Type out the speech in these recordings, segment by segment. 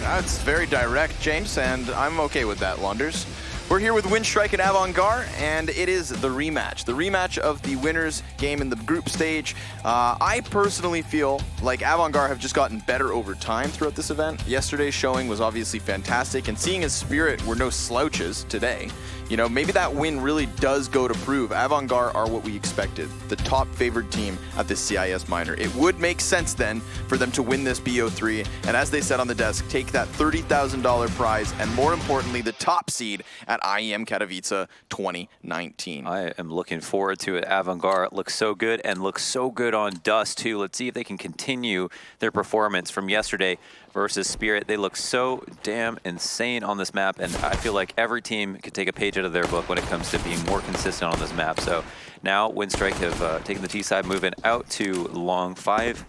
That's very direct, James, and I'm okay with that, Londers. We're here with Winstrike and AVANGAR, and it is the rematch of the winners game in the group stage. I personally feel like AVANGAR have just gotten better over time throughout this event. Yesterday's showing was obviously fantastic, and seeing as Spirit were no slouches today, you know, maybe that win really does go to prove AVANGAR are what we expected, the top favored team at this CIS minor. It would make sense then for them to win this BO3, and as they said on the desk, take that $30,000 prize, and more importantly, the top seed at IEM Katowice 2019. I am looking forward to it. AVANGAR looks so good and looks so good on Dust2. Let's see if they can continue their performance from yesterday versus Spirit. They look so damn insane on this map, and I feel like every team could take a page out of their book when it comes to being more consistent on this map. So now Winstrike have taken the T side, moving out to long. 5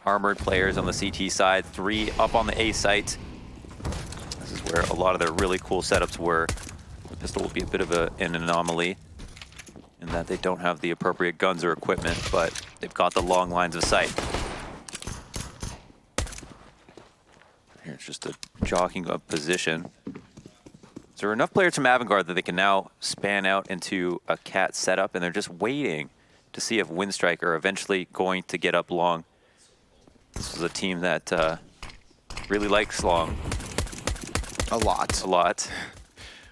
armored players on the CT side, 3 up on the A site. This is where a lot of their really cool setups were. The pistol will be a bit of an anomaly in that they don't have the appropriate guns or equipment, but they've got the long lines of sight. Here it's just a jockeying of position. So there are enough players from AVANGAR that they can now span out into a cat setup, and they're just waiting to see if Winstrike are eventually going to get up long. This is a team that really likes long. A lot. A lot.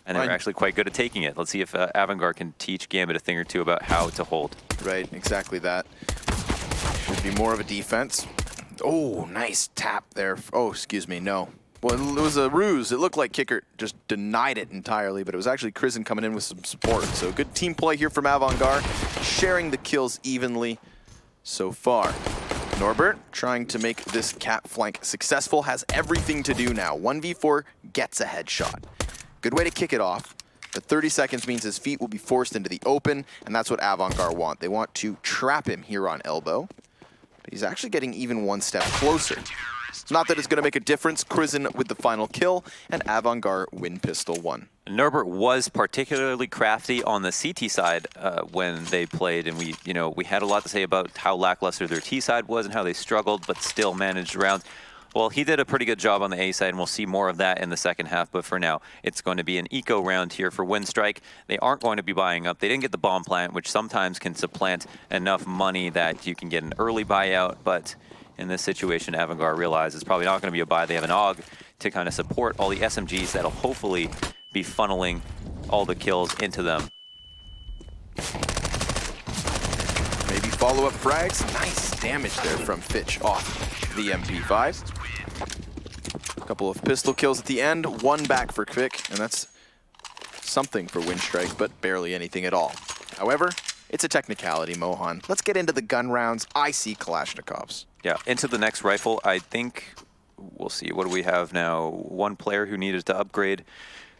And they're actually quite good at taking it. Let's see if AVANGAR can teach Gambit a thing or two about how to hold. Right, exactly that. Should be more of a defense. Oh, nice tap there. Oh, excuse me, no. Well, it was a ruse. It looked like Kicker just denied it entirely, but it was actually Krisen coming in with some support. So good team play here from AVANGAR, sharing the kills evenly so far. Norbert trying to make this cap flank successful, has everything to do now. 1v4 gets a headshot. Good way to kick it off. But 30 seconds means his feet will be forced into the open, and that's what AVANGAR want. They want to trap him here on elbow. But he's actually getting even one step closer. It's not that it's going to make a difference. Krisen with the final kill, and AVANGAR win pistol 1. Norbert was particularly crafty on the CT side when they played, and we had a lot to say about how lackluster their T side was and how they struggled, but still managed rounds. Well, he did a pretty good job on the A side, and we'll see more of that in the second half. But for now, it's going to be an eco round here for Winstrike. They aren't going to be buying up. They didn't get the bomb plant, which sometimes can supplant enough money that you can get an early buyout. But in this situation, AVANGAR realizes it's probably not going to be a buy. They have an AUG to kind of support all the SMGs that'll hopefully be funneling all the kills into them. Maybe follow-up frags. Nice damage there from Fitch off the MP5. A couple of pistol kills at the end, 1 back for Kvik, and that's something for Winstrike, but barely anything at all. However, it's a technicality, Mohan. Let's get into the gun rounds. I see Kalashnikovs. Yeah, into the next rifle. I think we'll see. What do we have now? 1 player who needed to upgrade.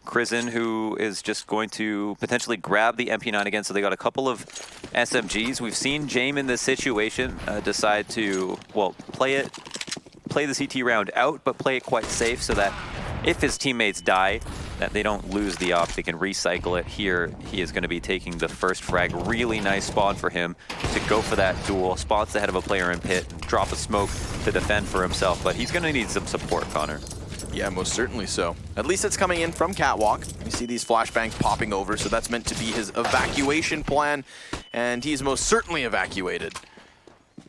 Krisen, who is just going to potentially grab the MP9 again. So they got a couple of SMGs. We've seen Jame in this situation decide to, well, play the CT round out, but play it quite safe so that if his teammates die, that they don't lose the op, they can recycle it. Here, he is going to be taking the first frag. Really nice spawn for him to go for that duel. Spots ahead of a player in pit, drop a smoke to defend for himself, but he's going to need some support, Connor. Yeah, most certainly so. At least it's coming in from Catwalk. You see these flashbangs popping over, so that's meant to be his evacuation plan, and he's most certainly evacuated.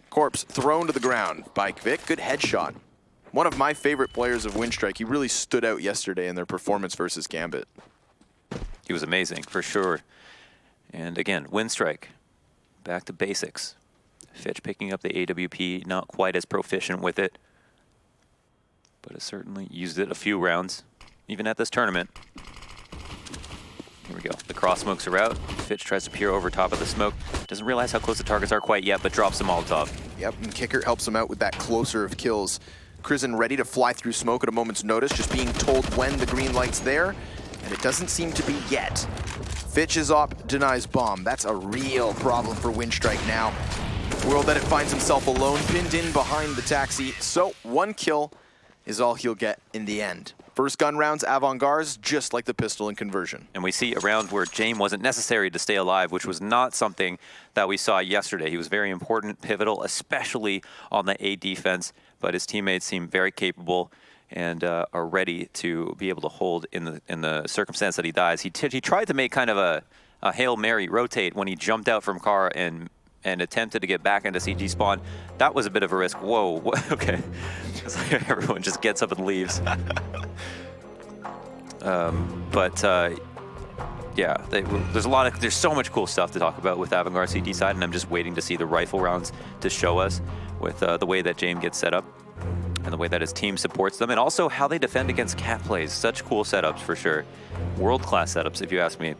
Corpse thrown to the ground by Kvik. Good headshot. One of my favorite players of Winstrike. He really stood out yesterday in their performance versus Gambit. He was amazing, for sure. And again, Winstrike, back to basics. Fitch picking up the AWP, not quite as proficient with it, but has certainly used it a few rounds, even at this tournament. Here we go. The cross smokes are out. Fitch tries to peer over top of the smoke. Doesn't realize how close the targets are quite yet, but drops them all top. Yep, and Kicker helps him out with that closer of kills. Krisen ready to fly through smoke at a moment's notice, just being told when the green light's there, and it doesn't seem to be yet. Fitch's op denies bomb. That's a real problem for Winstrike now. World that it finds himself alone, pinned in behind the taxi. So 1 kill is all he'll get in the end. First gun rounds, AVANGAR's, just like the pistol in conversion. And we see a round where Jame wasn't necessary to stay alive, which was not something that we saw yesterday. He was very important, pivotal, especially on the A defense, but his teammates seem very capable. and are ready to be able to hold in the circumstance that he dies. He tried to make kind of a Hail Mary rotate when he jumped out from car and attempted to get back into CG spawn. That was a bit of a risk. Whoa, okay. It's like everyone just gets up and leaves. Yeah, there's so much cool stuff to talk about with AVANGAR CT side, and I'm just waiting to see the rifle rounds to show us with the way that James gets set up and the way that his team supports them, and also how they defend against cat plays. Such cool setups for sure. World-class setups, if you ask me.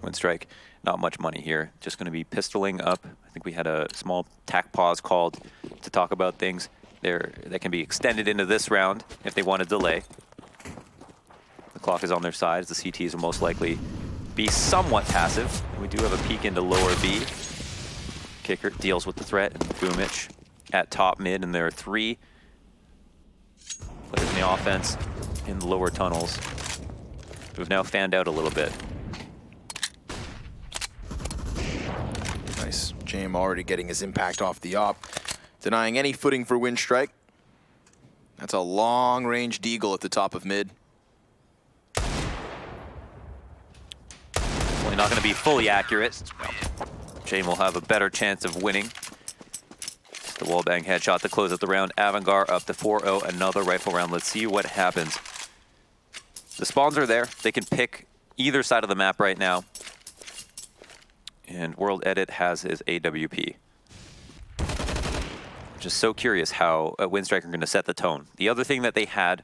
Winstrike, not much money here. Just going to be pistoling up. I think we had a small tack pause called to talk about things there that can be extended into this round if they want to delay. The clock is on their side, as the CTs will most likely be somewhat passive. We do have a peek into lower B. Kicker deals with the threat, and Boomich at top mid, and there are 3 players in the offense in the lower tunnels who've now fanned out a little bit. Nice. James already getting his impact off the op, denying any footing for Winstrike. That's a long-range deagle at the top of mid. Definitely not going to be fully accurate. James will have a better chance of winning. The wallbang headshot to close out the round. AVANGAR up to 4-0, another rifle round. Let's see what happens. The spawns are there. They can pick either side of the map right now. And World Edit has his AWP. Just so curious how Winstrike are going to set the tone. The other thing that they had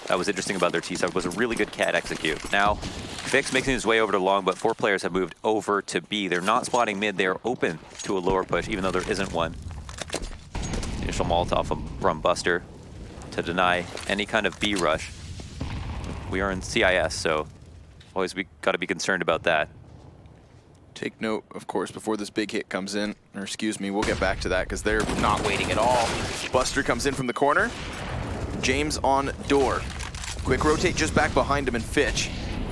that was interesting about their T-side was a really good cat execute. Now, Vix making his way over to long, but 4 players have moved over to B. They're not spotting mid. They are open to a lower push, even though there isn't one. Initial Molotov from Buster to deny any kind of B rush. We are in CIS, so always we got to be concerned about that. Take note, of course, before this big hit comes in, or excuse me, we'll get back to that because they're not waiting at all. Buster comes in from the corner. James on door. Quick rotate just back behind him, and Fitch.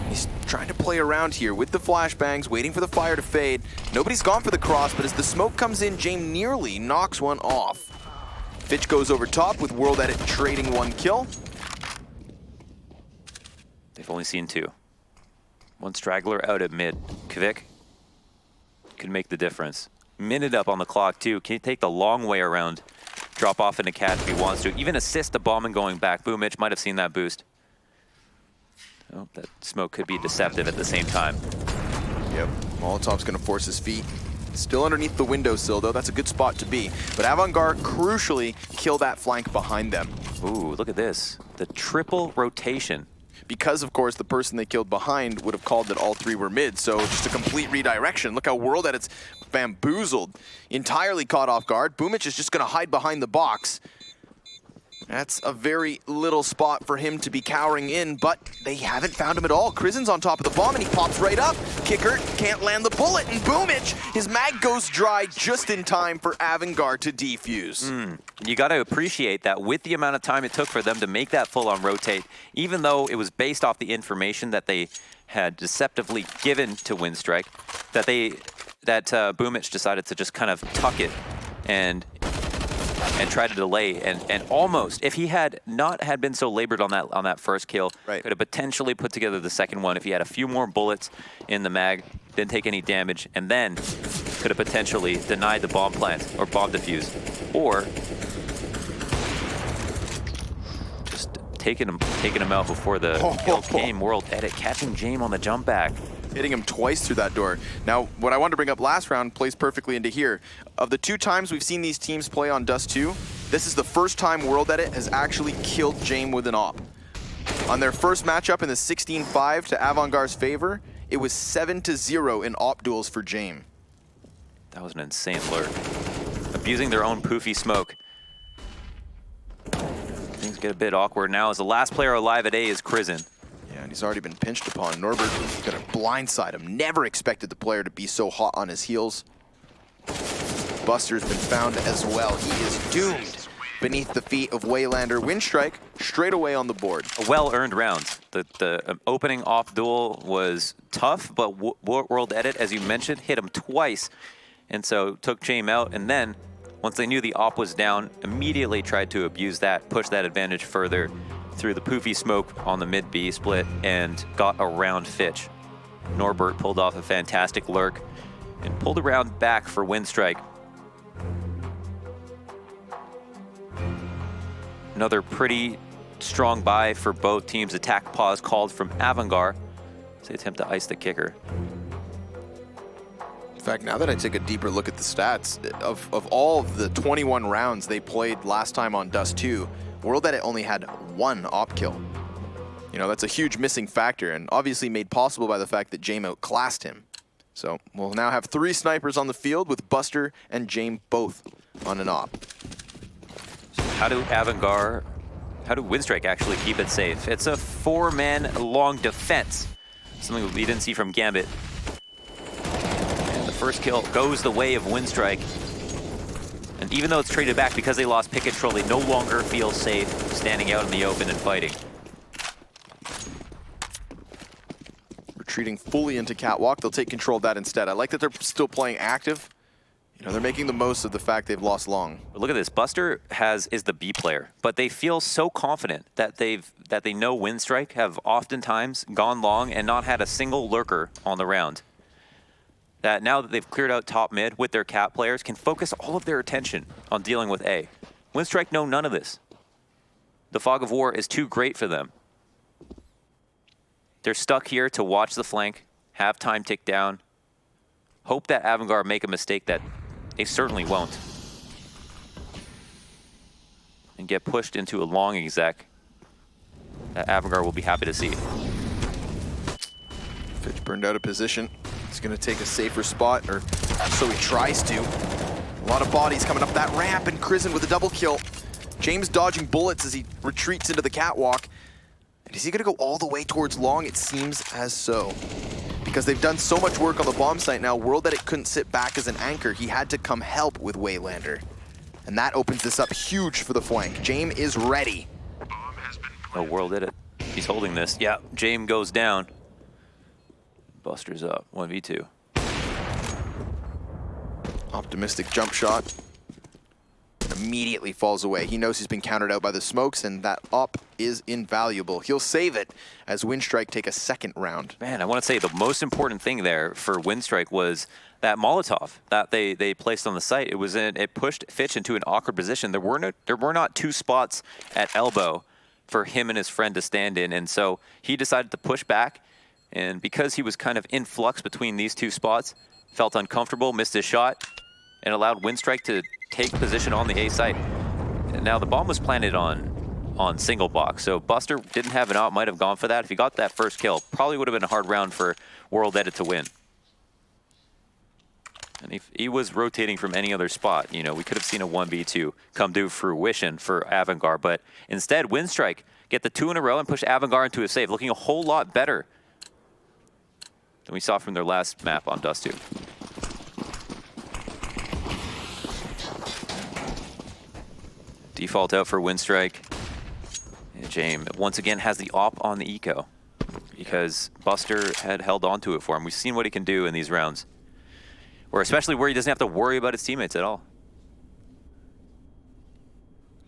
He's trying to play around here with the flashbangs, waiting for the fire to fade. Nobody's gone for the cross, but as the smoke comes in, James nearly knocks one off. Fitch goes over top with World Edit trading 1 kill. They've only seen 2. One straggler out at mid. Kvik could make the difference. Minute up on the clock too. Can he take the long way around? Drop off into cat if he wants to. Even assist the bomb and going back. Boomich might have seen that boost. Oh, that smoke could be deceptive at the same time. Yep, Molotov's gonna force his feet. Still underneath the windowsill though, that's a good spot to be. But AVANGAR crucially kill that flank behind them. Ooh, look at this. The triple rotation. Because, of course, the person they killed behind would have called that all 3 were mid, so just a complete redirection. Look how World Edit's bamboozled, entirely caught off guard. Boomich is just going to hide behind the box. That's a very little spot for him to be cowering in, but they haven't found him at all. Krizen's on top of the bomb, and he pops right up. Kicker can't land the bullet, and Boomich, his mag goes dry just in time for AVANGAR to defuse. You got to appreciate that with the amount of time it took for them to make that full-on rotate, even though it was based off the information that they had deceptively given to Winstrike, that Boomich decided to just kind of tuck it and try to delay, and almost, if he had not been so labored on that first kill, right, could have potentially put together the second one if he had a few more bullets in the mag, didn't take any damage, and then could have potentially denied the bomb plant or bomb defuse, or just taking him out before the kill came. World Edit catching James on the jump back. Hitting him twice through that door. Now, what I wanted to bring up last round plays perfectly into here. Of the 2 times we've seen these teams play on Dust2, this is the first time World Edit has actually killed James with an op. On their first matchup in the 16-5 to AVANGAR's favor, it was 7-0 in op duels for James. That was an insane lurk. Abusing their own poofy smoke. Things get a bit awkward now as the last player alive at A is Krizen. Yeah, and he's already been pinched upon. Norbert gonna blindside him. Never expected the player to be so hot on his heels. Buster's been found as well. He is doomed beneath the feet of Waylander. Winstrike straight away on the board. A well-earned round. The opening off duel was tough, but World Edit, as you mentioned, hit him twice, and so took James out, and then Once they knew the op was down, immediately tried to abuse that, push that advantage further through the poofy smoke on the mid B split and got around Fitch. Norbert pulled off a fantastic lurk and pulled around back for Winstrike. Another pretty strong buy for both teams. Attack pause called from AVANGAR as they attempt to ice the kicker. In fact, now that I take a deeper look at the stats, of all of the 21 rounds they played last time on Dust2, World Edit only had 1 op kill. You know, that's a huge missing factor, and obviously made possible by the fact that Jame outclassed him. So we'll now have 3 snipers on the field with Buster and Jame both on an op. So how do Winstrike actually keep it safe? It's a 4-man long defense, something we didn't see from Gambit. And the first kill goes the way of Winstrike. And even though it's traded back because they lost pick control, they no longer feel safe standing out in the open and fighting. Retreating fully into Catwalk, they'll take control of that instead. I like that they're still playing active. You know, they're making the most of the fact they've lost long. But look at this, Buster is the B player, but they feel so confident that they know Winstrike have oftentimes gone long and not had a single lurker on the round. That now that they've cleared out top mid with their cat players, can focus all of their attention on dealing with A. Winstrike know none of this. The fog of war is too great for them. They're stuck here to watch the flank, have time tick down, hope that AVANGAR make a mistake that they certainly won't, and get pushed into a long exec that AVANGAR will be happy to see. Fitch burned out of position. He's going to take a safer spot, or so he tries to. A lot of bodies coming up that ramp, and Krizen with a double kill. James dodging bullets as he retreats into the catwalk. And is he going to go all the way towards long? It seems as so. Because they've done so much work on the bomb site now, World Edit couldn't sit back as an anchor. He had to come help with Waylander. And that opens this up huge for the flank. Jame is ready. Oh, World Edit. He's holding this. Yeah, Jame goes down. Buster's up, 1v2. Optimistic jump shot. Immediately falls away. He knows he's been countered out by the smokes, and that op is invaluable. He'll save it as Winstrike take a second round. Man, I want to say the most important thing there for Winstrike was that Molotov that they placed on the site. It pushed Fitch into an awkward position. There were not 2 spots at elbow for him and his friend to stand in, and so he decided to push back. And because he was kind of in flux between these 2 spots, felt uncomfortable, missed his shot, and allowed Winstrike to take position on the A site. And now the bomb was planted on single box, so Buster didn't have an op, might have gone for that. If he got that first kill, probably would have been a hard round for World Edit to win. And if he was rotating from any other spot, you know, we could have seen a 1v2 come to fruition for AVANGAR, but instead Winstrike get the 2 in a row and push AVANGAR into a save, looking a whole lot better than we saw from their last map on Dust2. Default out for Winstrike. And Jame once again has the op on the eco because Buster had held on to it for him. We've seen what he can do in these rounds, or especially where he doesn't have to worry about his teammates at all.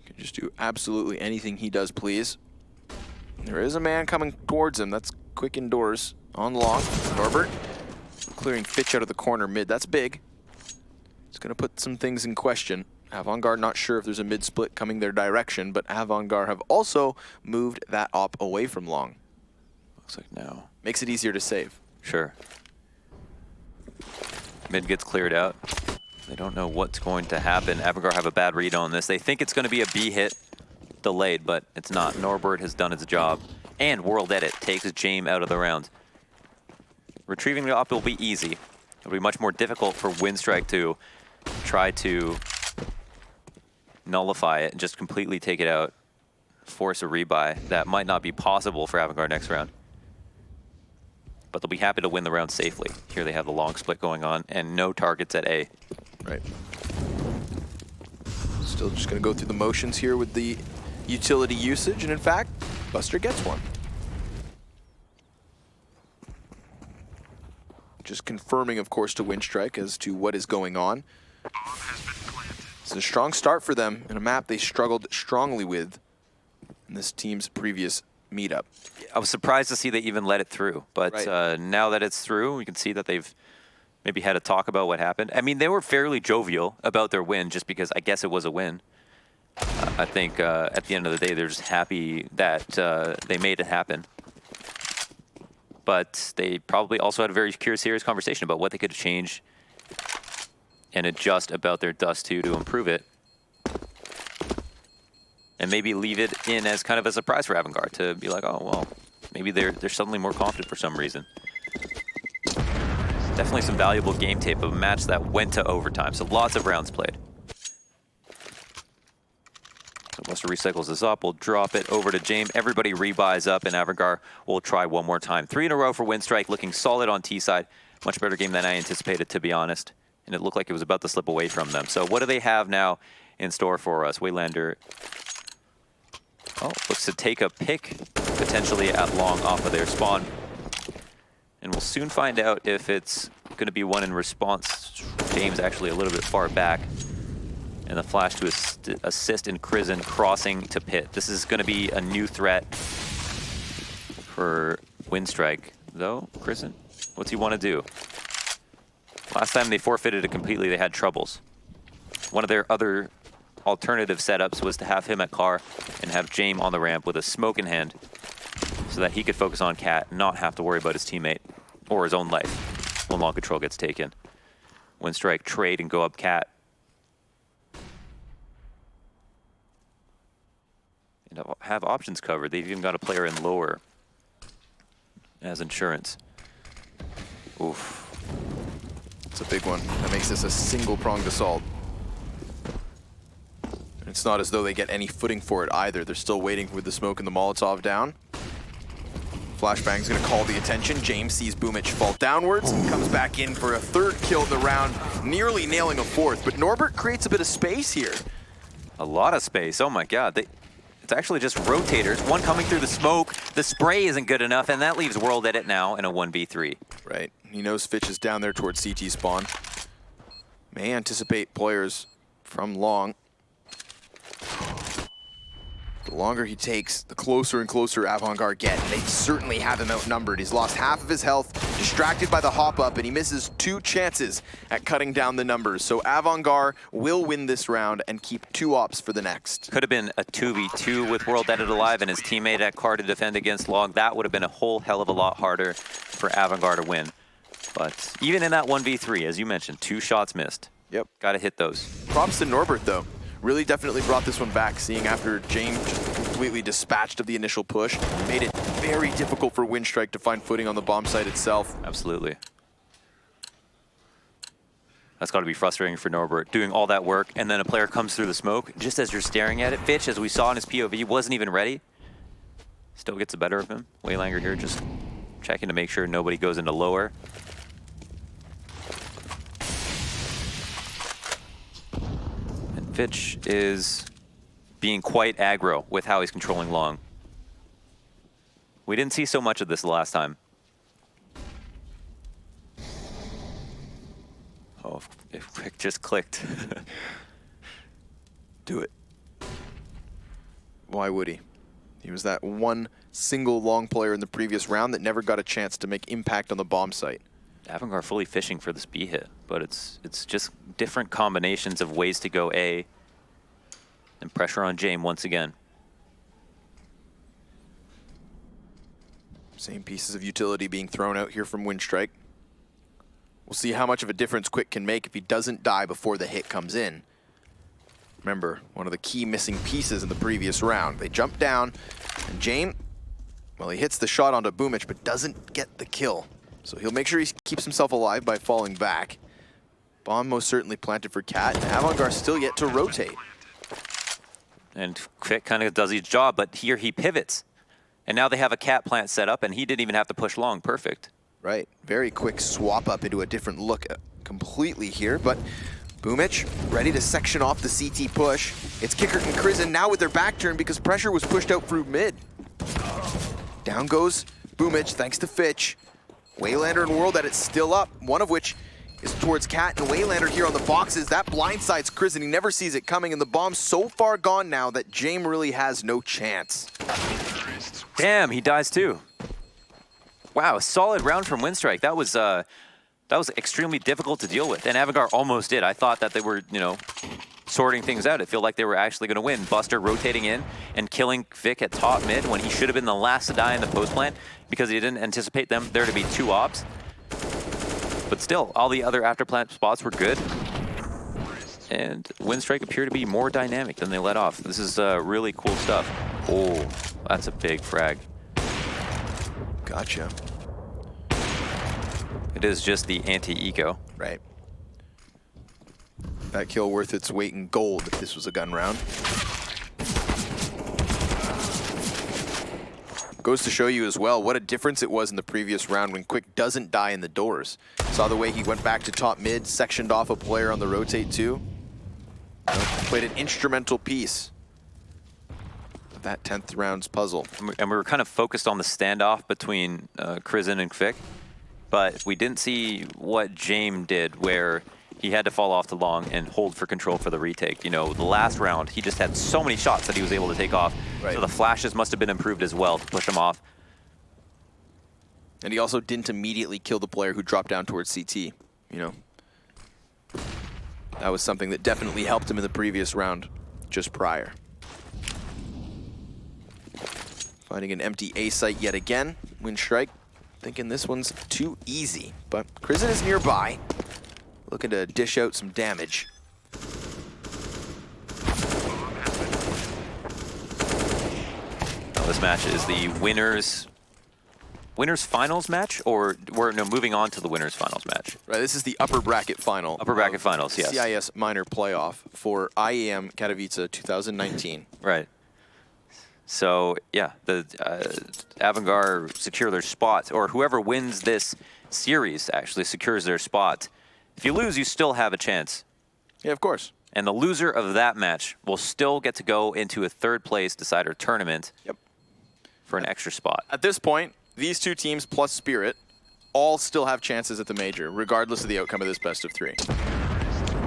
Can just do absolutely anything he does, please. There is a man coming towards him. That's quick indoors. On long, Norbert clearing Fitch out of the corner mid. That's big. It's going to put some things in question. AVANGAR not sure if there's a mid split coming their direction, but AVANGAR have also moved that op away from long. Looks like no. Makes it easier to save. Sure. Mid gets cleared out. They don't know what's going to happen. AVANGAR have a bad read on this. They think it's going to be a B hit delayed, but it's not. Norbert has done its job. And World Edit takes Jame out of the round. Retrieving the op will be easy. It'll be much more difficult for Winstrike to try to nullify it and just completely take it out, force a rebuy. That might not be possible for AVANGAR next round. But they'll be happy to win the round safely. Here they have the long split going on and no targets at A. Right. Still just going to go through the motions here with the utility usage, and in fact, Buster gets one. Just confirming, of course, to Winstrike as to what is going on. It's a strong start for them in a map they struggled strongly with in this team's previous meetup. I was surprised to see they even let it through, but Right. now that it's through, we can see that they've maybe had a talk about what happened. I mean, they were fairly jovial about their win just because I guess it was a win. I think at the end of the day, they're just happy that they made it happen. But they probably also had a very serious conversation about what they could change and adjust about their Dust2 to improve it. And maybe leave it in as kind of a surprise for AVANGAR to be like, oh, well, maybe they're suddenly more confident for some reason. Definitely some valuable game tape of a match that went to overtime, so lots of rounds played. So Buster recycles this up, we'll drop it over to James. Everybody rebuys up, and AVANGAR will try one more time. 3 in a row for Winstrike, looking solid on T-side. Much better game than I anticipated, to be honest. And it looked like it was about to slip away from them. So what do they have now in store for us? Waylander, looks to take a pick, potentially at long off of their spawn. And we'll soon find out if it's going to be one in response. James actually a little bit far back. And the flash to assist in Crizzen crossing to pit. This is going to be a new threat for Winstrike. Though, Crizzen, what's he want to do? Last time they forfeited it completely, they had troubles. One of their other alternative setups was to have him at car and have James on the ramp with a smoke in hand so that he could focus on Cat, not have to worry about his teammate or his own life when long control gets taken. Winstrike trade and go up Cat. And have options covered. They've even got a player in lower as insurance. Oof. It's a big one. That makes this a single-pronged assault. And it's not as though they get any footing for it either. They're still waiting with the smoke and the Molotov down. Flashbang's gonna call the attention. James sees Boomich fall downwards and comes back in for a 3rd kill in the round, nearly nailing a 4th. But Norbert creates a bit of space here. A lot of space. Oh my God. It's actually just rotators. One coming through the smoke. The spray isn't good enough, and that leaves World Edit now in a 1v3. Right. He knows Fitch is down there towards CT spawn. May anticipate players from long. The longer he takes, the closer and closer AVANGAR get. And they certainly have him outnumbered. He's lost half of his health, distracted by the hop-up, and he misses 2 chances at cutting down the numbers. So AVANGAR will win this round and keep 2 ops for the next. Could have been a 2v2 with World Edit alive and his teammate at car to defend against Long. That would have been a whole hell of a lot harder for AVANGAR to win. But even in that 1v3, as you mentioned, 2 shots missed. Yep. Got to hit those. Props to Norbert, though. Really definitely brought this one back, seeing after James completely dispatched of the initial push, made it very difficult for Winstrike to find footing on the bomb site itself. Absolutely. That's got to be frustrating for Norbert, doing all that work, and then a player comes through the smoke, just as you're staring at it. Fitch, as we saw in his POV, wasn't even ready. Still gets the better of him. Waylanger here just checking to make sure nobody goes into lower. Fitch is being quite aggro with how he's controlling long. We didn't see so much of this the last time. Oh, if Quick just clicked. Do it. Why would he? He was that one single long player in the previous round that never got a chance to make impact on the bomb site. AVANGAR fully fishing for this B hit, but it's just different combinations of ways to go A. And pressure on James once again. Same pieces of utility being thrown out here from Winstrike. We'll see how much of a difference Quick can make if he doesn't die before the hit comes in. Remember, one of the key missing pieces in the previous round. They jump down, and James, well, he hits the shot onto Boomich, but doesn't get the kill. So he'll make sure he keeps himself alive by falling back. Bomb most certainly planted for Cat, and AVANGAR still yet to rotate. And Quick kind of does his job, but here he pivots. And now they have a Cat plant set up, and he didn't even have to push long. Perfect. Right. Very quick swap up into a different look completely here, but Boomich ready to section off the CT push. It's Kickert and Crizzen now with their back turn because pressure was pushed out through mid. Down goes Boomich thanks to Fitch. Waylander and World Edit still up, one of which is towards Cat and Waylander here on the boxes. That blindsides Chris, and he never sees it coming, and the bomb's so far gone now that James really has no chance. Damn, he dies too. Wow, a solid round from Winstrike. That was extremely difficult to deal with, and AVANGAR almost did. I thought that they were, sorting things out. It felt like they were actually going to win. Buster rotating in and killing Vic at top mid when he should have been the last to die in the post plant because he didn't anticipate there to be 2 ops. But still, all the other after plant spots were good. And Winstrike appeared to be more dynamic than they let off. This is really cool stuff. Oh, that's a big frag. Gotcha. It is just the anti-eco. Right. That kill worth its weight in gold if this was a gun round. Goes to show you as well what a difference it was in the previous round when Quick doesn't die in the doors. Saw the way he went back to top mid, sectioned off a player on the rotate too. Played an instrumental piece of that 10th round's puzzle. And we were kind of focused on the standoff between Krizen and Vic, but we didn't see what James did where he had to fall off the long and hold for control for the retake. The last round, he just had so many shots that he was able to take off. Right. So the flashes must have been improved as well to push him off. And he also didn't immediately kill the player who dropped down towards CT, That was something that definitely helped him in the previous round, just prior. Finding an empty A site yet again. Winstrike thinking this one's too easy, but Krizen is nearby. Looking to dish out some damage. Now this match is the winners finals match, or we're moving on to the winners finals match. Right, this is the upper bracket final. Upper bracket finals, yes. CIS minor playoff for IEM Katowice 2019. Right. So yeah, the AVANGAR secure their spot, or whoever wins this series actually secures their spot. If you lose, you still have a chance. Yeah, of course. And the loser of that match will still get to go into a 3rd place decider tournament. Yep. For an extra spot. At this point, these 2 teams plus Spirit all still have chances at the major, regardless of the outcome of this best of 3.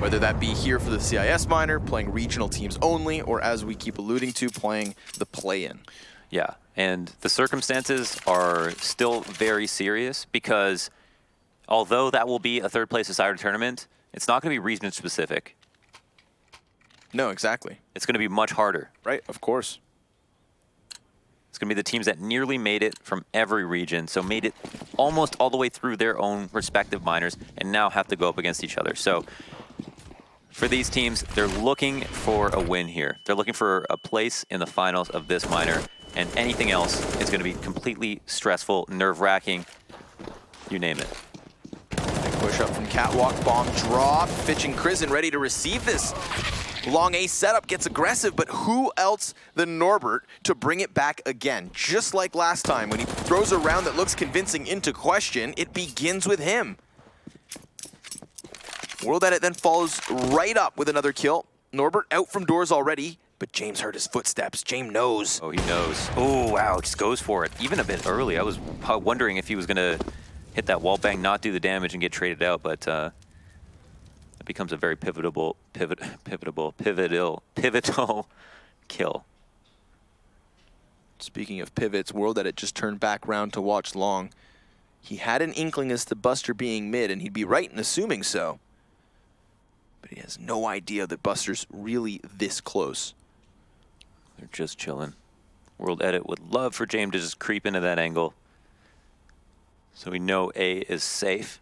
Whether that be here for the CIS minor, playing regional teams only, or as we keep alluding to, playing the play-in. Yeah, and the circumstances are still very serious because although that will be a 3rd place decider tournament, it's not going to be region specific. No, exactly. It's going to be much harder. Right, of course. It's going to be the teams that nearly made it from every region, so made it almost all the way through their own respective minors, and now have to go up against each other. So for these teams, they're looking for a win here. They're looking for a place in the finals of this minor, and anything else is going to be completely stressful, nerve-wracking, you name it. Push up from Catwalk, bomb drop, Fitching Krizen ready to receive this. Long A setup gets aggressive, but who else than Norbert to bring it back again? Just like last time, when he throws a round that looks convincing into question, it begins with him. World Edit then follows right up with another kill. Norbert out from doors already, but James heard his footsteps. James knows. Oh, he knows. Oh, wow, just goes for it. Even a bit early. I was wondering if he was going to hit that wall bang, not do the damage, and get traded out, but it becomes a very pivotal kill. Speaking of pivots, World Edit just turned back round to watch Long. He had an inkling as to Buster being mid, and he'd be right in assuming so. But he has no idea that Buster's really this close. They're just chilling. World Edit would love for James to just creep into that angle. So we know A is safe.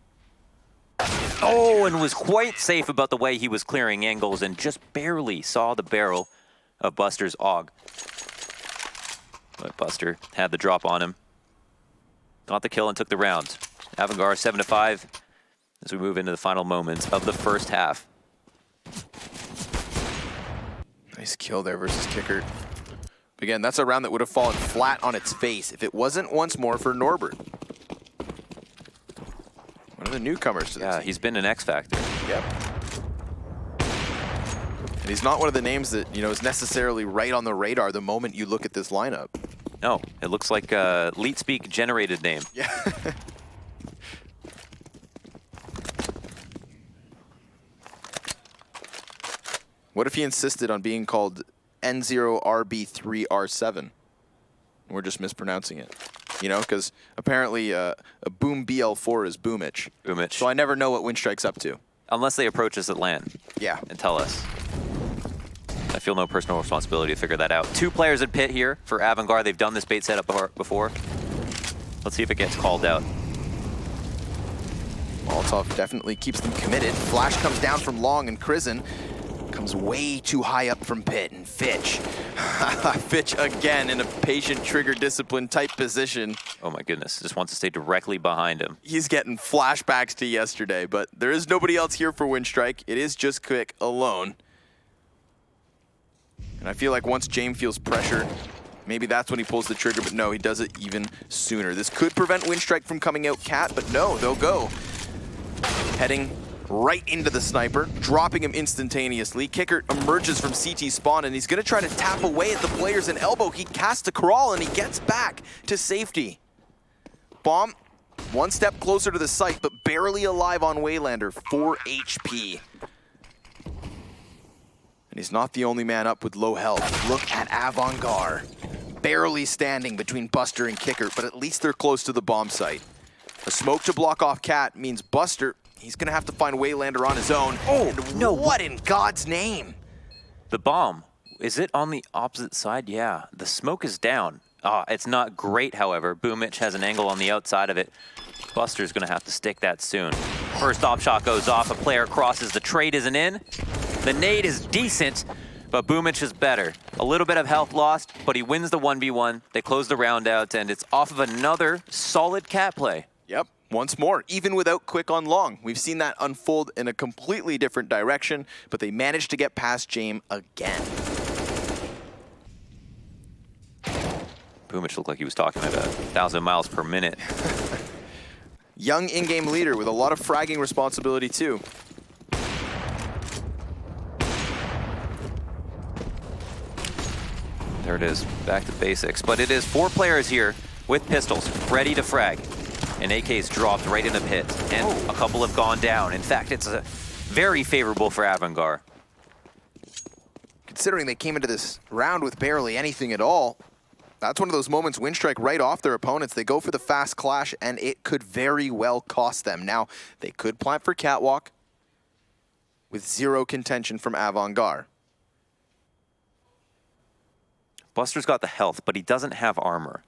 Oh, and was quite safe about the way he was clearing angles and just barely saw the barrel of Buster's AUG. But Buster had the drop on him. Got the kill and took the round. AVANGAR 7-5 as we move into the final moments of the first half. Nice kill there versus Kickert. Again, that's a round that would have fallen flat on its face if it wasn't once more for Norbert. One of the newcomers to the team. He's been an X factor. Yep. And he's not one of the names that, is necessarily right on the radar the moment you look at this lineup. No, it looks like a LeetSpeak generated name. Yeah. What if he insisted on being called N0RB3R7? We're just mispronouncing it. You know, because apparently a Boom BL4 is Boomich. Boomich. So I never know what Winstrike's up to. Unless they approach us at LAN. Yeah. And tell us. I feel no personal responsibility to figure that out. 2 players in pit here for AVANGAR. They've done this bait setup before. Let's see if it gets called out. Molotov definitely keeps them committed. Flash comes down from Long, and Krizen comes way too high up from pit. And Fitch. Fitch again in a patient trigger discipline type position. Oh my goodness, just wants to stay directly behind him. He's getting flashbacks to yesterday, but there is nobody else here for Winstrike. It is just Quick alone. And I feel like once James feels pressure, maybe that's when he pulls the trigger, but no, he does it even sooner. This could prevent Winstrike from coming out Cat, but no, they'll go. Heading right into the sniper, dropping him instantaneously. Kicker emerges from CT spawn, and he's gonna try to tap away at the players in elbow. He casts a crawl, and he gets back to safety. Bomb, 1 step closer to the site, but barely alive on Waylander, 4 HP. And he's not the only man up with low health. Look at AVANGAR. Barely standing between Buster and Kicker, but at least they're close to the bomb site. A smoke to block off Cat means Buster, he's gonna have to find Waylander on his own. Oh, and no. What in God's name? The bomb, is it on the opposite side? Yeah, the smoke is down. It's not great, however. Boomich has an angle on the outside of it. Buster's gonna have to stick that soon. First op shot goes off, a player crosses, the trade isn't in. The nade is decent, but Boomich is better. A little bit of health lost, but he wins the 1v1. They close the round out, and it's off of another solid Cat play. Yep, once more, even without Quick on Long. We've seen that unfold in a completely different direction, but they managed to get past James again. Boomich looked like he was talking at 1,000 miles per minute. Young in-game leader with a lot of fragging responsibility too. There it is, back to basics. But it is 4 players here with pistols, ready to frag. And AK's dropped right in the pit, and a couple have gone down. In fact, it's very favorable for AVANGAR. Considering they came into this round with barely anything at all, that's one of those moments Winstrike right off their opponents. They go for the fast clash, and it could very well cost them. Now, they could plant for Catwalk with 0 contention from AVANGAR. Buster's got the health, but he doesn't have armor.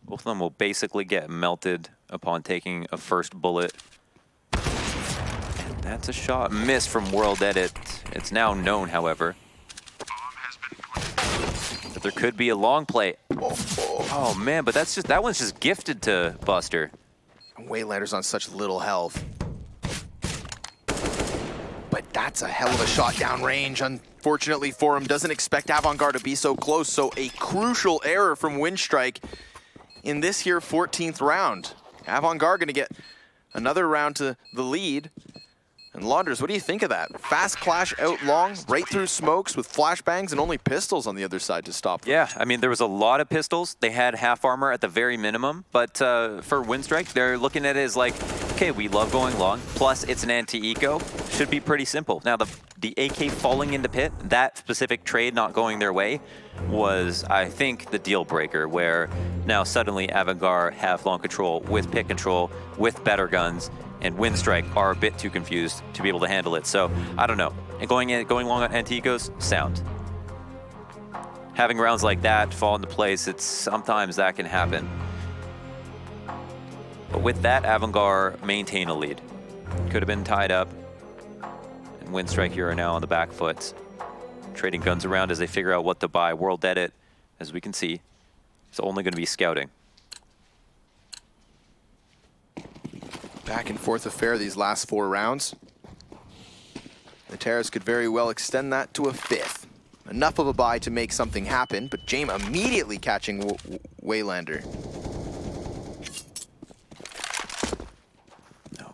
Both of them will basically get melted upon taking a first bullet. And that's a shot missed from World Edit. It's now known, however, that there could be a long play. Oh man, but that one's just gifted to Buster. Waylander's on such little health. But that's a hell of a shot downrange. Unfortunately for him, doesn't expect AVANGAR to be so close. So a crucial error from Winstrike in this here 14th round. AVANGAR gonna get another round to the lead. And Launders, what do you think of that? Fast clash out Long, right through smokes with flashbangs and only pistols on the other side to stop them. Yeah, I mean, there was a lot of pistols. They had half armor at the very minimum. But for Winstrike, they're looking at it as like, okay, we love going long. Plus, it's an anti-eco. Should be pretty simple. Now, the AK falling into pit, that specific trade not going their way was, I think, the deal breaker, where now suddenly AVANGAR have long control with pit control, with better guns, and Winstrike are a bit too confused to be able to handle it. So, I don't know. And going long on anti-ecos, sound. Having rounds like that fall into place, sometimes that can happen. But with that, AVANGAR maintain a lead. Could have been tied up. And Winstrike here are now on the back foot, trading guns around as they figure out what to buy. World Edit, as we can see, is only going to be scouting. Back and forth affair these last 4 rounds. The Terrace could very well extend that to a 5th. Enough of a buy to make something happen, but James immediately catching Waylander.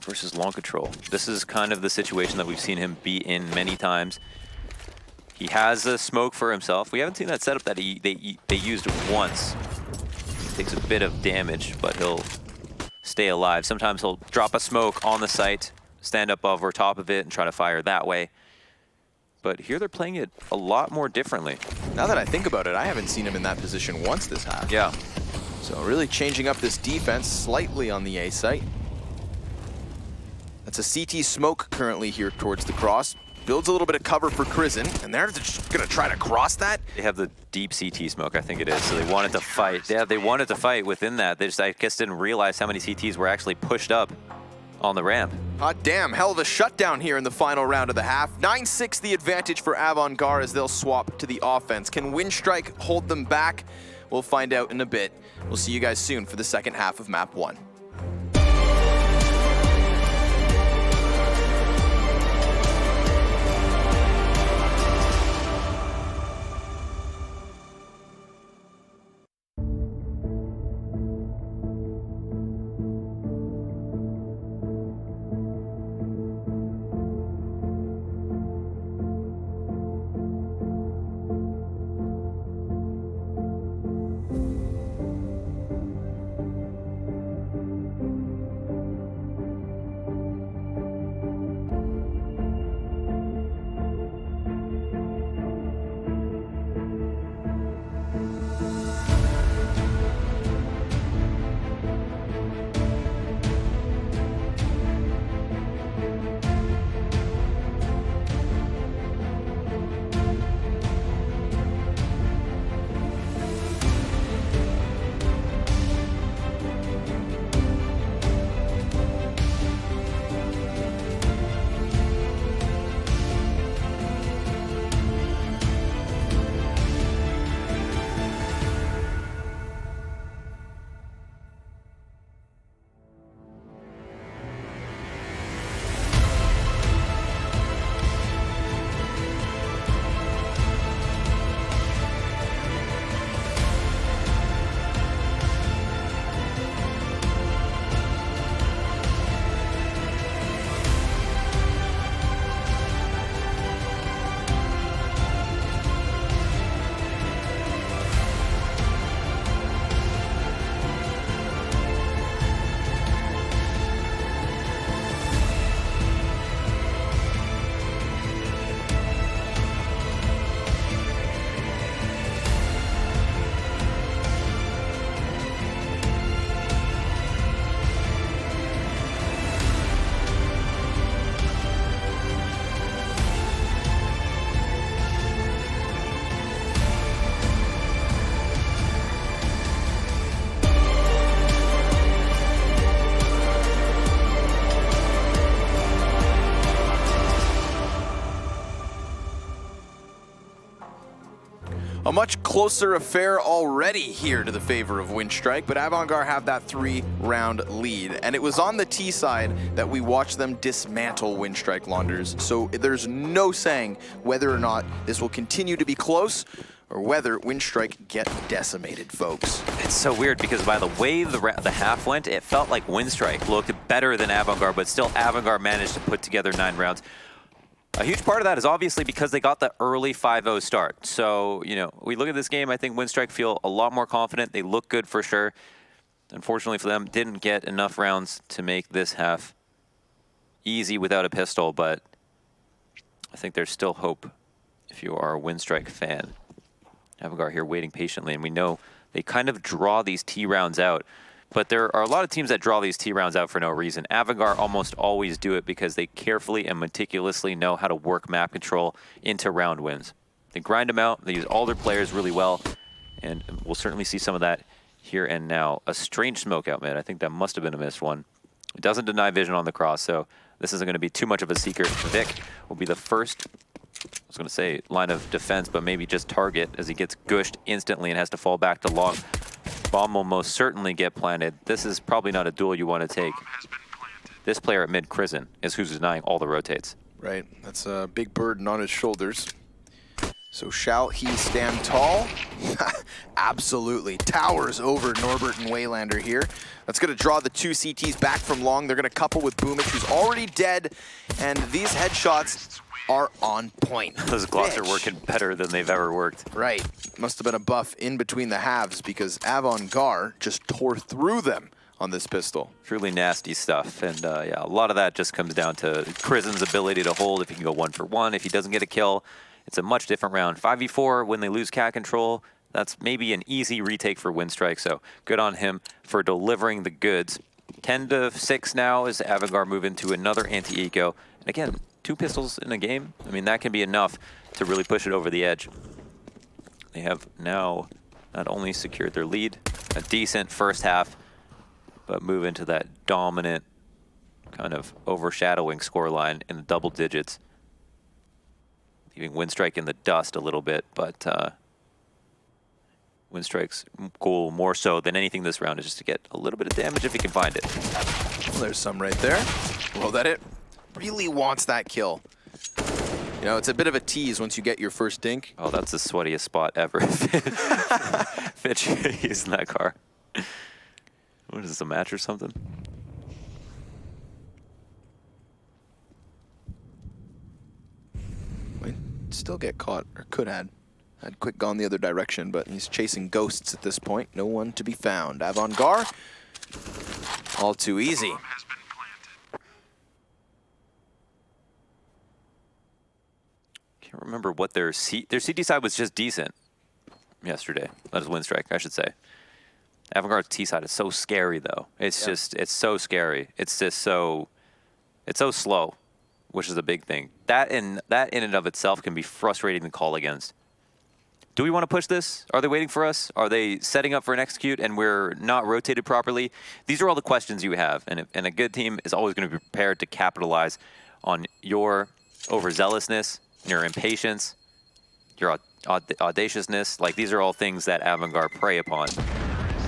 Versus long control. This is kind of the situation that we've seen him be in many times. He has a smoke for himself. We haven't seen that setup that they used once. Takes a bit of damage, but he'll stay alive. Sometimes he'll drop a smoke on the site, stand up over top of it and try to fire that way. But here they're playing it a lot more differently. Now that I think about it, I haven't seen him in that position once this half. Yeah. So really changing up this defense slightly on the A site. That's a CT smoke currently here towards the cross. Builds a little bit of cover for Crizzen, and they're just gonna try to cross that. They have the deep CT smoke, I think it is, so they wanted to fight. Yeah, they wanted to fight within that. They just, I guess, didn't realize how many CTs were actually pushed up on the ramp. Hot damn, hell of a shutdown here in the final round of the half. 9-6 the advantage for AVANGAR as they'll swap to the offense. Can Winstrike hold them back? We'll find out in a bit. We'll see you guys soon for the second half of map 1. A much closer affair already here to the favor of Winstrike, but AVANGAR have that 3-round lead. And it was on the T side that we watched them dismantle Winstrike Launders. So there's no saying whether or not this will continue to be close or whether Winstrike get decimated, folks. It's so weird because by the way the half went, it felt like Winstrike looked better than AVANGAR, but still AVANGAR managed to put together 9 rounds. A huge part of that is obviously because they got the early 5-0 start. So, you know, we look at this game, I think Winstrike feel a lot more confident. They look good for sure. Unfortunately for them, didn't get enough rounds to make this half easy without a pistol, but I think there's still hope if you are a Winstrike fan. AVANGAR here waiting patiently, and we know they kind of draw these T rounds out. But there are a lot of teams that draw these T rounds out for no reason. AVANGAR almost always do it because they carefully and meticulously know how to work map control into round wins. They grind them out, they use all their players really well, and we'll certainly see some of that here and now. A strange smoke out mid. I think that must have been a missed one. It doesn't deny vision on the cross, so this isn't going to be too much of a secret. Vic will be the first, I was going to say line of defense, but maybe just target as he gets gushed instantly and has to fall back to long. Bomb will most certainly get planted. This is probably not a duel you want to take. This player at mid, Crizzen, is who's denying all the rotates. Right, that's a big burden on his shoulders. So shall he stand tall? Absolutely. Towers over Norbert and Waylander here. That's going to draw the 2 CTs back from long. They're going to couple with Boomich, who's already dead. And these headshots are on point. Those glots are working better than they've ever worked. Right. Must have been a buff in between the halves because AVANGAR just tore through them on this pistol. Truly nasty stuff. And yeah, a lot of that just comes down to Krizen's ability to hold. If he can go 1 for 1, if he doesn't get a kill, it's a much different round. 5v4, when they lose cat control, that's maybe an easy retake for Winstrike. So good on him for delivering the goods. 10-6 now as AVANGAR move into another anti-eco. And again, 2 pistols in a game, I mean, that can be enough to really push it over the edge. They have now not only secured their lead, a decent first half, but move into that dominant kind of overshadowing scoreline in the double digits. Leaving Winstrike in the dust a little bit, but Winstrike's goal more so than anything this round is just to get a little bit of damage if he can find it. Well, there's some right there. Well, that it really wants that kill. You know, it's a bit of a tease once you get your first dink. Oh, that's the sweatiest spot ever. Fitch using that car. What is this, a match or something? Might still get caught, or could had. Had quick gone the other direction, but he's chasing ghosts at this point. No one to be found. AVANGAR, all too easy. Can't remember what their CT side was just decent yesterday. That is Winstrike, I should say. AVANGAR's T side is so scary though. It's just, it's so scary. It's just so, it's so slow, which is a big thing. That in and of itself can be frustrating to call against. Do we want to push this? Are they waiting for us? Are they setting up for an execute and we're not rotated properly? These are all the questions you have. And a good team is always going to be prepared to capitalize on your overzealousness, your impatience, your audaciousness. Like, these are all things that AVANGAR prey upon.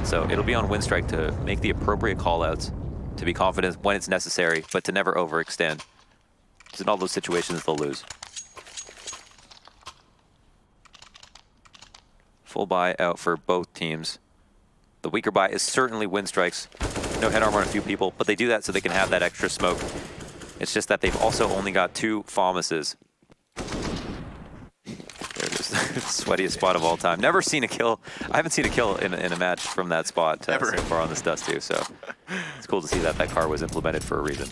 So it'll be on Winstrike to make the appropriate callouts, to be confident when it's necessary, but to never overextend. Because in all those situations, they'll lose. Full buy out for both teams. The weaker buy is certainly Winstrike's. No head armor on a few people, but they do that so they can have that extra smoke. It's just that they've also only got 2 FAMASes. There it is, the sweatiest spot of all time. Never seen a kill. I haven't seen a kill in a match from that spot so far on this Dust2, so it's cool to see that that car was implemented for a reason.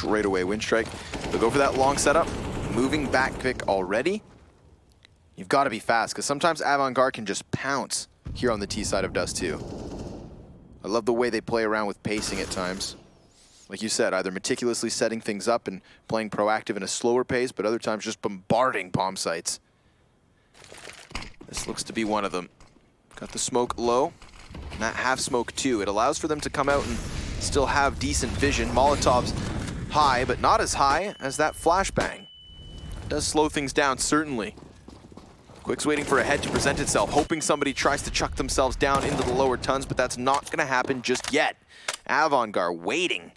Straight away, Winstrike. They'll go for that long setup. Moving back pick already. You've got to be fast, because sometimes AVANGAR can just pounce here on the T side of Dust2. I love the way they play around with pacing at times. Like you said, either meticulously setting things up and playing proactive in a slower pace, but other times just bombarding bomb sites. This looks to be one of them. Got the smoke low, and that half smoke too. It allows for them to come out and still have decent vision. Molotov's high, but not as high as that flashbang. Does slow things down, certainly. Quick's waiting for a head to present itself, hoping somebody tries to chuck themselves down into the lower tons, but that's not going to happen just yet. AVANGAR waiting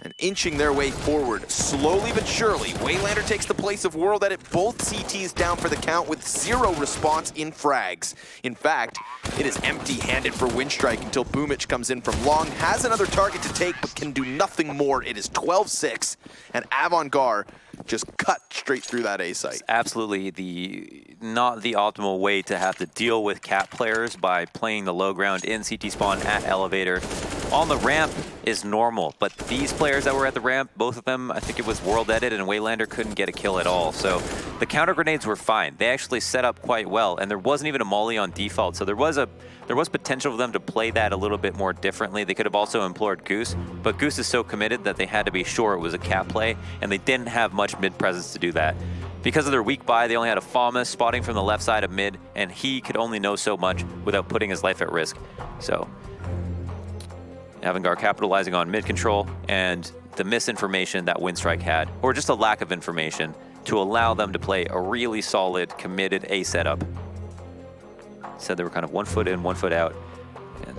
and inching their way forward, slowly but surely. Waylander takes the place of World Edit, both CTs down for the count with 0 response in frags. In fact, it is empty-handed for Winstrike until Boomich comes in from long, has another target to take, but can do nothing more. It is 12-6, and AVANGAR just cut straight through that A site. It's absolutely not the optimal way to have to deal with cat players by playing the low ground in CT spawn at elevator. On the ramp is normal, but these players that were at the ramp, both of them, I think it was World Edit and Waylander, couldn't get a kill at all. So the counter grenades were fine. They actually set up quite well, and there wasn't even a molly on default. So there was potential for them to play that a little bit more differently. They could have also implored Goose, but Goose is so committed that they had to be sure it was a cat play, and they didn't have much mid presence to do that. Because of their weak buy, they only had a FAMAS spotting from the left side of mid, and he could only know so much without putting his life at risk. So AVANGAR capitalizing on mid control and the misinformation that Winstrike had, or just a lack of information, to allow them to play a really solid, committed A setup. Said they were kind of 1 foot in, 1 foot out, and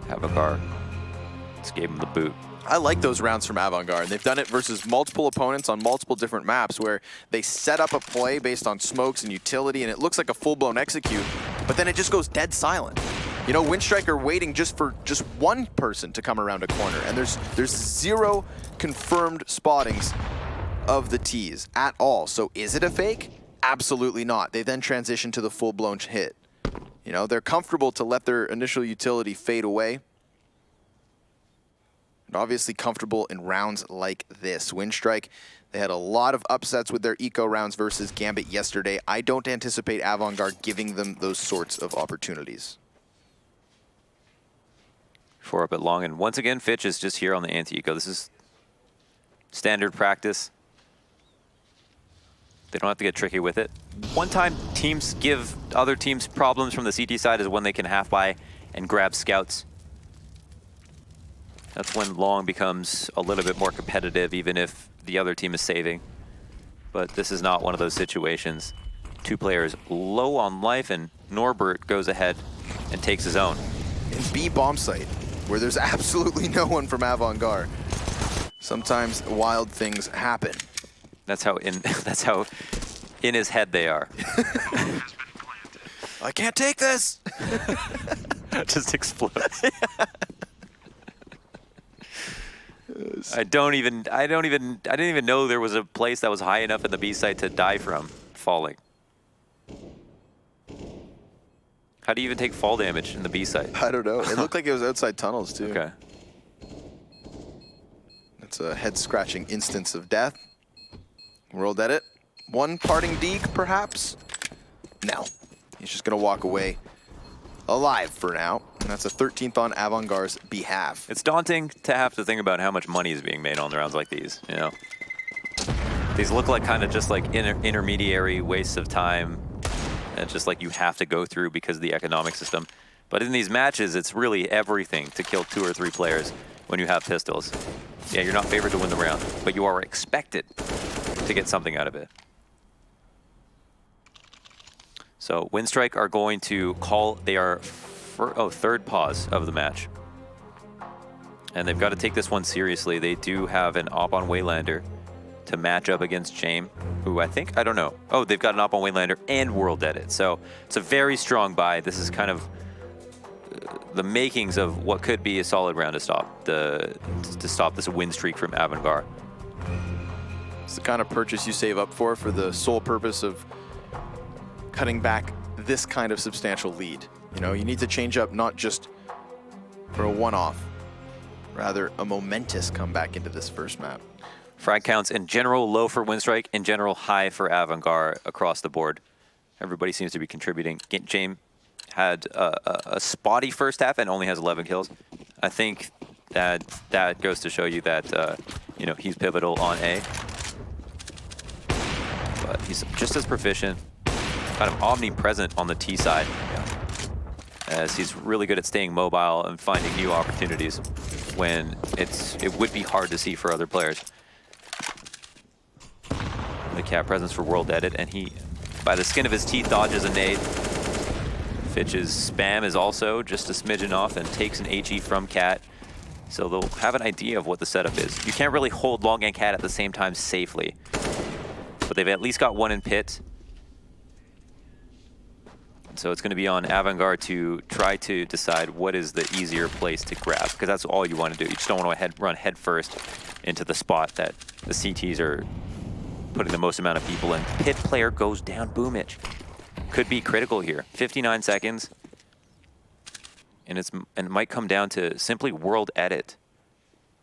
AVANGAR just gave them the boot. I like those rounds from AVANGAR, and they've done it versus multiple opponents on multiple different maps where they set up a play based on smokes and utility, and it looks like a full-blown execute, but then it just goes dead silent. You know, Winstrike are waiting just for one person to come around a corner, and there's 0 confirmed spottings of the tees at all. So is it a fake? Absolutely not. They then transition to the full-blown hit. You know, they're comfortable to let their initial utility fade away. And obviously comfortable in rounds like this. Winstrike, they had a lot of upsets with their eco rounds versus Gambit yesterday. I don't anticipate AVANGAR giving them those sorts of opportunities. 4 up at long, and once again, Fitch is just here on the anti-eco. This is standard practice. They don't have to get tricky with it. One time teams give other teams problems from the CT side is when they can half-buy and grab scouts. That's when long becomes a little bit more competitive, even if the other team is saving. But this is not one of those situations. 2 players low on life, and Norbert goes ahead and takes his own. In B bomb site, where there's absolutely no one from AVANGAR, sometimes wild things happen. That's how in his head they are. I can't take this. Just explodes. I didn't even know there was a place that was high enough in the B site to die from falling. How do you even take fall damage in the B site? I don't know. It looked like it was outside tunnels too. Okay. It's a head-scratching instance of death. World edit. One parting deke, perhaps? No. He's just going to walk away alive for now. And that's a 13th on AVANGAR's behalf. It's daunting to have to think about how much money is being made on the rounds like these, you know? These look like kind of just like intermediary wastes of time. And just like you have to go through because of the economic system. But in these matches, it's really everything to kill 2 or 3 players when you have pistols. Yeah, you're not favored to win the round, but you are expected to get something out of it. So Winstrike are going to call, they are, third pause of the match. And they've got to take this one seriously. They do have an op on Waylander to match up against James, who I don't know. Oh, they've got an op on Waylander and World Edit. So it's a very strong buy. This is kind of the makings of what could be a solid round to stop this win streak from AVANGAR. It's the kind of purchase you save up for the sole purpose of cutting back this kind of substantial lead. You know, you need to change up not just for a one-off, rather a momentous comeback into this first map. Frag counts in general low for Winstrike, in general high for AVANGAR across the board. Everybody seems to be contributing. James had a spotty first half and only has 11 kills. I think that goes to show you that you know, he's pivotal on A, but he's just as proficient, kind of omnipresent on the T side, as he's really good at staying mobile and finding new opportunities when it would be hard to see for other players. The cat presence for World Edit, and he, by the skin of his teeth, dodges a nade. Fitch's spam is also just a smidgen off and takes an HE from Cat. So they'll have an idea of what the setup is. You can't really hold long and Cat at the same time safely. But they've at least got one in pit. So it's going to be on AVANGAR to try to decide what is the easier place to grab, because that's all you want to do. You just don't want to run head first into the spot that the CTs are putting the most amount of people in. Pit player goes down, Boomich. Could be critical here. 59 seconds. And it might come down to simply World Edit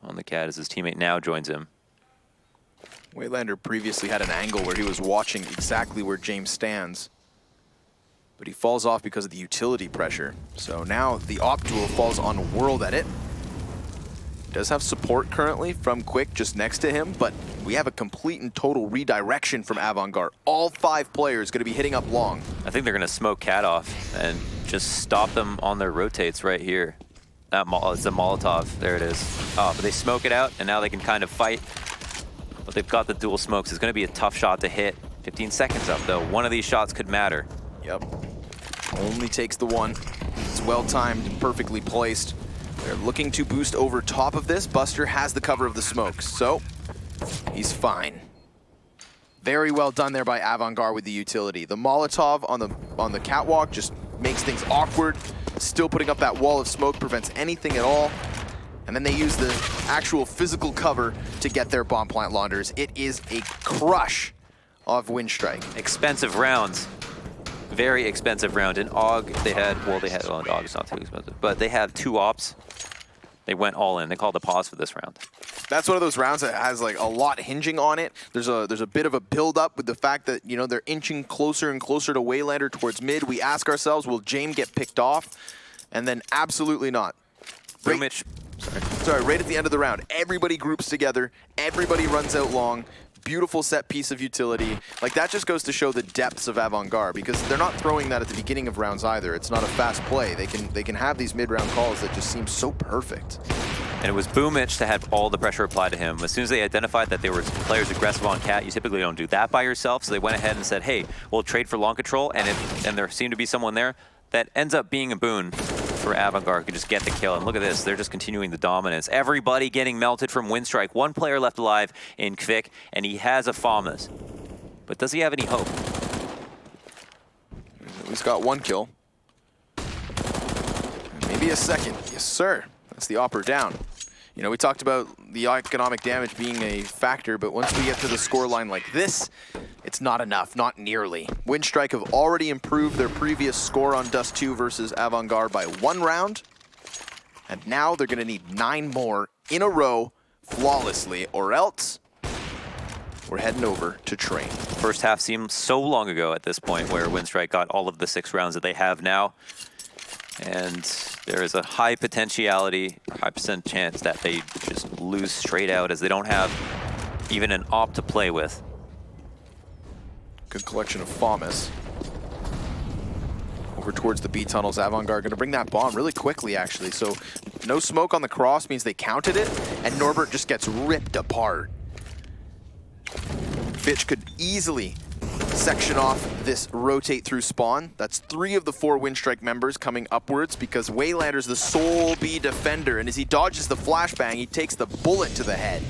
on the Cat as his teammate now joins him. Waylander previously had an angle where he was watching exactly where James stands, but he falls off because of the utility pressure. So now the op duel falls on World Edit. Does have support currently from Quick just next to him, but we have a complete and total redirection from AVANGAR. All 5 players going to be hitting up long. I think they're going to smoke Cat off and just stop them on their rotates right here. It's a Molotov. There it is. Oh, but they smoke it out, and now they can kind of fight. But they've got the dual smokes. It's going to be a tough shot to hit. 15 seconds up, though. One of these shots could matter. Yep. Only takes the one. It's well-timed and perfectly placed. They're looking to boost over top of this. Buster has the cover of the smokes, so he's fine. Very well done there by AVANGAR with the utility. The Molotov on the catwalk just makes things awkward. Still putting up that wall of smoke, prevents anything at all. and then they use the actual physical cover to get their bomb plant launchers. It is a crush of Winstrike. Expensive rounds. Very expensive round. In AUG, they had, well, AUG is not too expensive, but they have 2 ops. They went all in. They called a pause for this round. That's one of those rounds that has like a lot hinging on it. There's a bit of a build up with the fact that, you know, they're inching closer and closer to Waylander towards mid. We ask ourselves, will James get picked off? And then absolutely not. Boomich. Sorry, right at the end of the round, everybody groups together, everybody runs out long. Beautiful set piece of utility. Like, that just goes to show the depths of AVANGAR, because they're not throwing that at the beginning of rounds either. It's not a fast play. They can have these mid-round calls that just seem so perfect. And it was Boomich that had all the pressure applied to him. As soon as they identified that there were players aggressive on Cat, you typically don't do that by yourself, so they went ahead and said, hey, we'll trade for long control, and there seemed to be someone there that ends up being a boon for AVANGAR, who can just get the kill. And look at this, they're just continuing the dominance. Everybody getting melted from Winstrike. 1 player left alive in Kvik, and he has a FAMAS. But does he have any hope? He's got 1 kill. Maybe a second. Yes, sir. That's the opper down. You know, we talked about the economic damage being a factor, but once we get to the scoreline like this, it's not enough, not nearly. Winstrike have already improved their previous score on Dust2 versus AVANGAR by 1 round, and now they're gonna need 9 more in a row flawlessly, or else we're heading over to train. First half seemed so long ago at this point, where Winstrike got all of the 6 rounds that they have now. And there is a high potentiality, high percent chance that they just lose straight out, as they don't have even an op to play with. Good collection of FAMAS. Over towards the B tunnels, AVANGAR going to bring that bomb really quickly, actually. So no smoke on the cross means they counted it, and Norbert just gets ripped apart. Fitch could easily section off this rotate through spawn. That's 3 of the 4 Winstrike members coming upwards, because Waylander's the sole B defender, and as he dodges the flashbang, he takes the bullet to the head.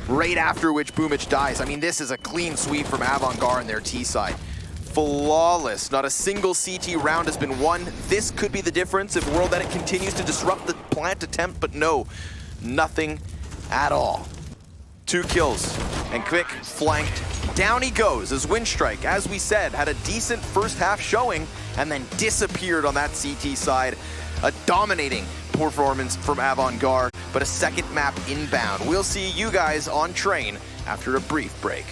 Right after which Boomich dies. I mean, this is a clean sweep from AVANGAR on their T side. Flawless. Not a single CT round has been won. This could be the difference if World Edit continues to disrupt the plant attempt, but no, nothing at all. 2 kills, and Kvik flanked. Down he goes as Winstrike, as we said, had a decent first half showing and then disappeared on that CT side. A dominating performance from AVANGAR, but a second map inbound. We'll see you guys on train after a brief break.